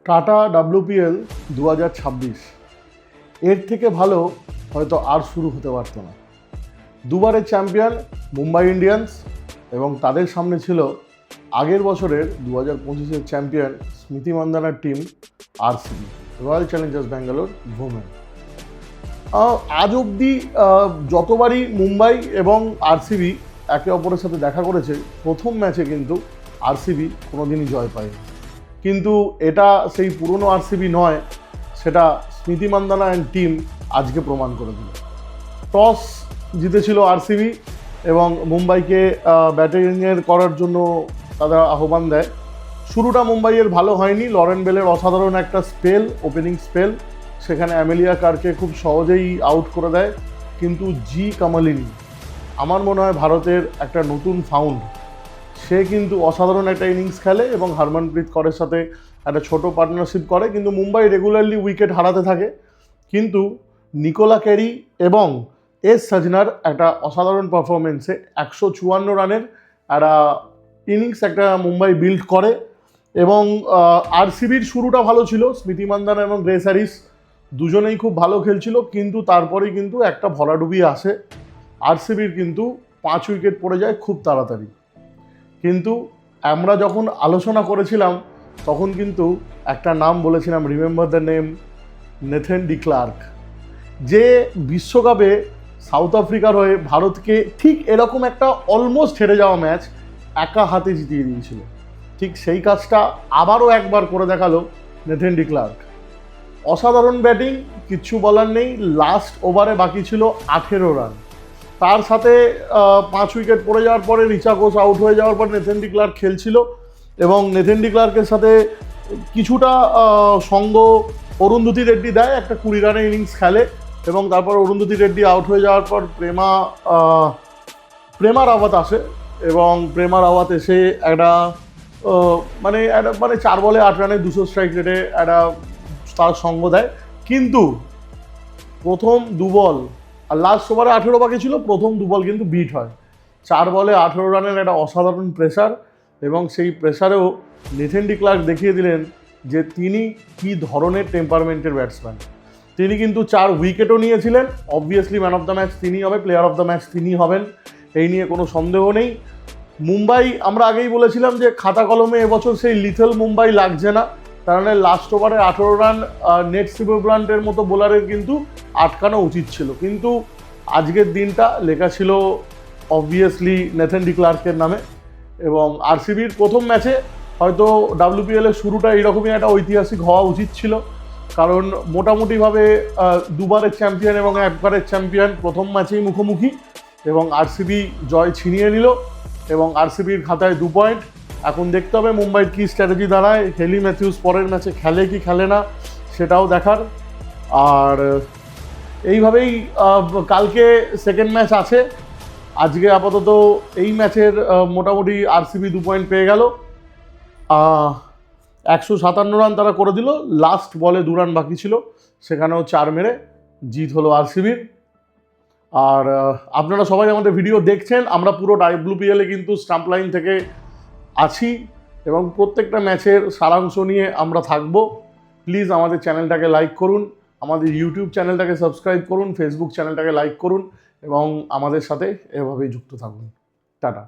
Tata WPL 2026 এর থেকে ভালো হয়তো আর শুরু হতে পারত না। দুবারের চ্যাম্পিয়ন মুম্বাই ইন্ডিয়ান্স এবং তাদের সামনে ছিল আগের বছরের 2025-এর চ্যাম্পিয়ন স্মৃতি মান্দানার team RCB, royal challengers Bangalore women. আজ অবধি যতবারই মুম্বাই এবং RCB একে অপরের সাথে দেখা করেছে, প্রথম ম্যাচে কিন্তু RCB কোনোদিনই জয় পায়নি। কিন্তু এটা সেই পুরনো RCB নয়, সেটা স্মৃতি মান্দানা অ্যান্ড টিম আজকে প্রমাণ করে দিল। টস জিতেছিল RCB এবং মুম্বাইকে ব্যাটিংয়ের করার জন্য তারা আহ্বান দেয়। শুরুটা মুম্বাইয়ের ভালো হয়নি। লরেন বেলের অসাধারণ একটা স্পেল, ওপেনিং স্পেল, সেখানে অ্যামেলিয়া কারকে খুব সহজেই আউট করে দেয়। কিন্তু জি কামালিনি আমার মনে হয় ভারতের একটা নতুন ফাউন্ড। সে কিন্তু অসাধারণ একটা ইনিংস খেলে এবং হরমনপ্রীত করের সাথে একটা ছোট পার্টনারশিপ করে। কিন্তু মুম্বাই রেগুলারলি উইকেট হারাতে থাকে। কিন্তু নিকোলা ক্যারি এবং এস সাজনার একটা অসাধারণ পারফরমেন্সে 154 রানের একটা ইনিংস একটা মুম্বাই বিল্ড করে। এবং RCBর শুরুটা ভালো ছিল। স্মৃতি মান্দানা এবং গ্রেস হ্যারিস দুজনেই খুব ভালো খেলছিল, কিন্তু তারপরেই কিন্তু একটা ভরাডুবি আসে। RCBর কিন্তু 5 উইকেট পড়ে যায় খুব তাড়াতাড়ি। কিন্তু আমরা যখন আলোচনা করেছিলাম তখন কিন্তু একটা নাম বলেছিলাম, remember the name, Nathan D Clark, যে বিশ্বকাপে সাউথ আফ্রিকার হয়ে ভারতকে ঠিক এরকম একটা অলমোস্ট হেরে যাওয়া ম্যাচ একা হাতে জিতিয়ে দিয়েছিল। ঠিক সেই কাজটা আবারও একবার করে দেখালো নেথন ডি ক্লার্ক। অসাধারণ ব্যাটিং, কিচ্ছু বলার নেই। লাস্ট ওভারে বাকি ছিল 18 রান, তার সাথে 5 উইকেট পড়ে যাওয়ার পরে রিচা ঘোষ আউট হয়ে যাওয়ার পর নেথন ডি ক্লার্ক খেলছিল এবং নেথন ডি ক্লার্কের সাথে কিছুটা সঙ্গ অরুন্ধতী রেড্ডি দেয়। একটা 20 রানের ইনিংস খেলে এবং তারপর অরুন্ধতী রেড্ডি আউট হয়ে যাওয়ার পর প্রেমা রাওয়াত আসে এবং প্রেমা রাওয়াত এসে একটা মানে 4 বলে 8 রানে 200 স্ট্রাইক রেটে একটা তার সঙ্গ দেয়। কিন্তু প্রথম 2 বল আর লাস্ট ওভারে 18 বাকি ছিল, প্রথম 2 বল কিন্তু বিট হয়। 4 বলে 18 রানের একটা অসাধারণ প্রেসার এবং সেই প্রেসারেও নেথন ডি ক্লার্ক দেখিয়ে দিলেন যে তিনি কী ধরনের টেম্পারমেন্টের ব্যাটসম্যান। তিনি কিন্তু 4 উইকেটও নিয়েছিলেন। Obviously man of the match তিনি হবে, প্লেয়ার অফ দ্য ম্যাচ তিনি হবেন, এই নিয়ে কোনো সন্দেহ নেই। মুম্বাই আমরা আগেই বলেছিলাম যে খাতা কলমে এবছর সেই লিথল মুম্বাই লাগছে না, কারণ লাস্ট ওভারে 18 রান নেট সিবব্রান্টের মতো বোলারের কিন্তু আটকানো উচিত ছিল। কিন্তু আজকের দিনটা লেখা ছিল অবভিয়াসলি নেথন ডি ক্লার্কের নামে। এবং RCBর প্রথম ম্যাচে হয়তো WPL-এর শুরুটা এইরকমই একটা ঐতিহাসিক হওয়া উচিত ছিল, কারণ মোটামুটিভাবে দুবারের চ্যাম্পিয়ন এবং একবারের চ্যাম্পিয়ন প্রথম ম্যাচেই মুখোমুখি এবং RCB জয় ছিনিয়ে নিল এবং RCBর খাতায় 2 পয়েন্ট। এখন দেখতে হবে মুম্বাইয়ের কী স্ট্র্যাটেজি দাঁড়ায়। হেলি ম্যাথিউস পরের ম্যাচে খেলে কি খেলে না সেটাও দেখার। আর এইভাবেই কালকে সেকেন্ড ম্যাচ আছে। আজকে আপাতত এই ম্যাচের মোটামুটি RCB 2 পয়েন্ট পেয়ে গেল। 157 রান তারা করে দিল। লাস্ট বলে 2 রান বাকি ছিল, সেখানেও 4 মেরে জিত হলো RCBর। আর আপনারা সবাই আমাদের ভিডিও দেখছেন। আমরা পুরো WPL-এ কিন্তু স্টাম্প লাইন থেকে আছি এবং প্রত্যেকটা ম্যাচের সারাংশ নিয়ে আমরা থাকব। প্লিজ আমাদের চ্যানেলটাকে লাইক করুন, আমাদের ইউটিউব চ্যানেলটাকে সাবস্ক্রাইব করুন, ফেসবুক চ্যানেলটাকে লাইক করুন এবং আমাদের সাথে এভাবেই যুক্ত থাকুন। টাটা।